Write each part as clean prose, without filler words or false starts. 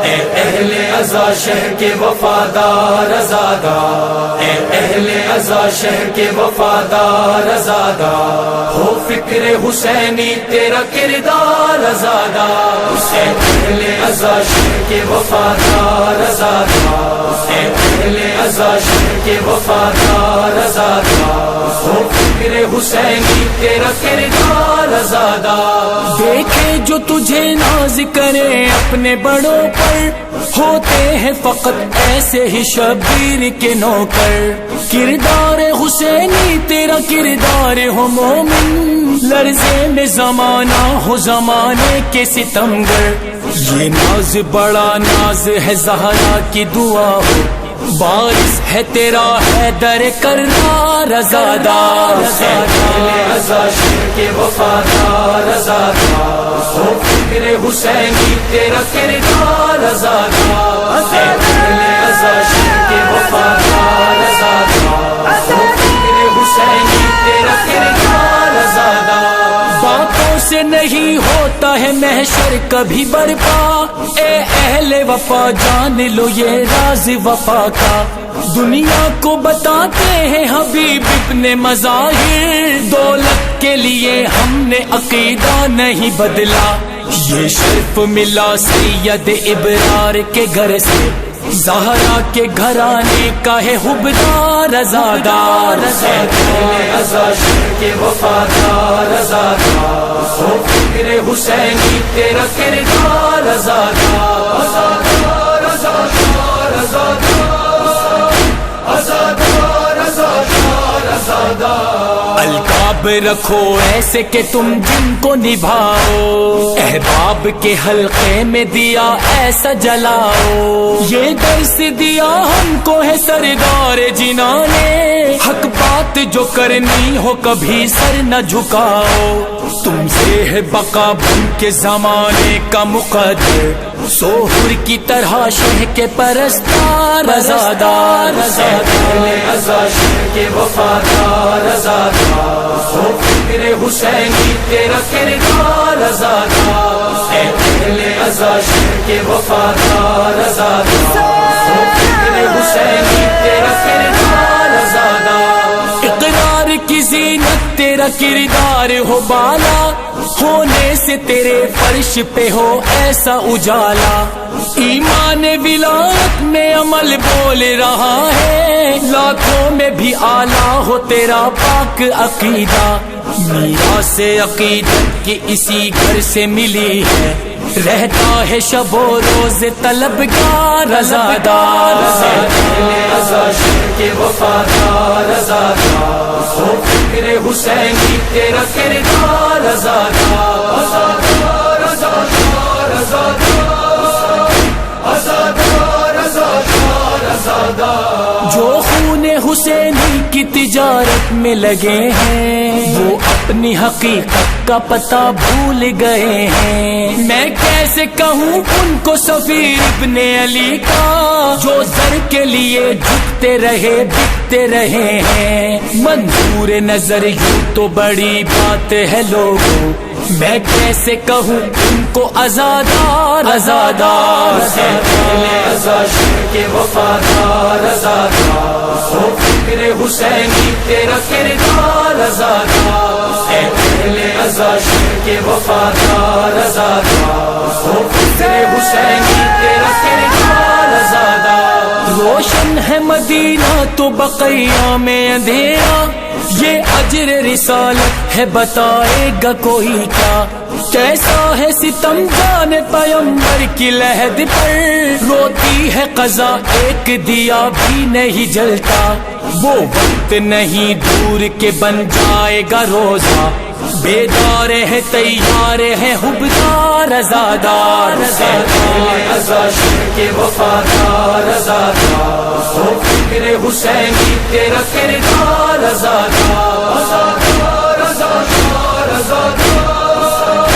اے اہل عزا شہر کے وفادار ازادار، اے اہل عزا شہر کے وفادار ازادار، ہو فکر حسینی تیرا کردار ازادار، اے اہل عزا شہر کے وفادار ازادار، اے اہل عزا شہر کے وفادار ازادار، ہو فکر حسینی تیرا کردار ازادار۔ دیکھے جو تجھے ناز کرے اپنے بڑوں پر، ہوتے ہیں فقط ایسے ہی شبیر کے نوکر۔ کردار حسینی تیرا کردار ہو مومن، لرزے میں زمانہ ہو زمانے کے ستمگر۔ یہ ناز بڑا ناز ہے زہرا کی دعا ہو، بارش ہے تیرا حیدر کرار ازادار۔ عزا شہر کے وفادار ازادار، ہو فکر حسینی تیرا کردار ازادار، اے اہل عزا شہر کے وفادار ازادار، ہو فکر حسینی تیرا کردار ازادار۔ باتوں سے نہیں ہوتا ہے محشر کبھی برپا، اے اہل وفا جان لو یہ راز وفا کا۔ دنیا کو بتاتے ہیں حبیب ابن مظاہر، دولت کے لیے ہم نے عقیدہ نہیں بدلا۔ یہ شرف ملا سید ابرار کے گھر سے، زہرا کے گھرانے کا ہے حبدار ازادار۔ عزا شہر کے وفادار ازادار، ہو فکر حسینی تیرا کردار ازادار، ازادار ازادار ازادار، ازادار ازادار ازادار۔ القاب رکھو ایسے کہ تم جن کو نبھاؤ، احباب کے حلقے میں دیا ایسا جلاؤ۔ یہ درس دیا ہم کو ہے سردار جناں نے، حق بات جو کرنی ہو کبھی سر نہ جھکاؤ۔ تم سے ہے بقا بن کے زمانے کا مقدر، سوہر کی طرح شہ کے پرستار ازادار۔ عزا شہر کے وفادار ازادار، ہو فکر حسینی تیرا کردار ازادار، اے اہل عزا شہر کے وفادار ازادار، ہو فکر حسینی تیرا کردار ازادار۔ اقرار کی زینت تیرا کردار ہو بالا، ہونے سے تیرے فرش پہ ہو ایسا اجالا۔ ایمان ولایت میں عمل بول رہا ہے، لاکھوں میں بھی اعلیٰ ہو تیرا پاک عقیدہ۔ میراث عقیدت کی اسی گھر سے ملی ہے، رہتا ہے شب و روز طلبگار ازادار۔ عزا شہر کے وفادار ازادار، ہو فکر حسینی تیرا کردار ازادار، ازادار ازادار ازادار، ازادار ازادار ازادار۔ جو خون حسینی کی تجارت میں لگے ہیں، وہ اپنی حقیقت کا پتہ بھول گئے ہیں۔ میں کیسے کہوں ان کو سفیر ابن علی کا، جو زر کے لیے جھکتے رہے بکتے رہے ہیں۔ منظور نظر یوں تو بڑی بات ہے لوگوں، میں کیسے کہوں ان کو ازادار ازادار۔ عزا شہر کے وفادار ازادار، ہو فکر حسینی تیرا کردار ازادار، اے اہل عزا شہر کے وفادار ازادار، ہو فکر حسینی تیرا کردار ازادار۔ روشن ہے مدینہ تو بقیہ میں اندھیرا، یہ اجر رسالت ہے بتائے گا کوئی کیا۔ کیسا ہے ستم جان پیمبر کی لحد پر، روتی ہے قضا ایک دیا بھی نہیں جلتا۔ وہ وقت نہیں دور کے بن جائے گا روزہ، بیدار ہے تیار ہے حبدار ازادار۔ عزا شہر کے وفادار ازادار، ہو فکر حسینی تیرا کردار ازادار، ازادار ازادار ازادار،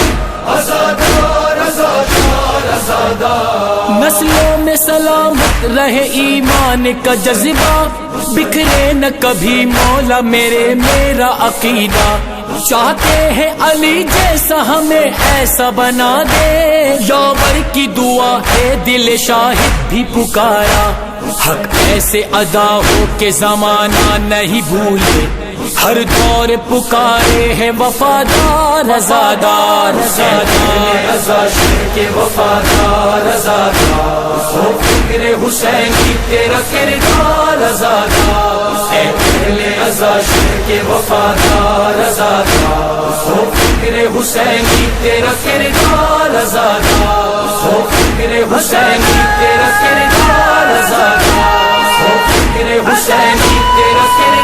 ازادار ازادار ازادار۔ نسلوں میں سلامت رہے ایمان کا جذبہ، بکھرے نہ کبھی مولا میرا عقیدہ۔ چاہتے ہیں علی جیسا ہمیں ایسا بنا دے، یاور کی دعا ہے دل شاہد بھی پکارا، حق ایسے ادا ہو کہ زمانہ نہیں بھولے، ہر دور پکارے ہے وفادار رضادار رضا شر کے وفادار رضادار، ہو فکر حسین کی تیرا کردار رضادار، اے اہل رضا شر کے وفادار رضادار، ہو فکر حسین کی تیرا کردار رضادار، ہو فکر حسین کی تیرا کردار رضادار، ہو فکر حسین کی تیرا کردار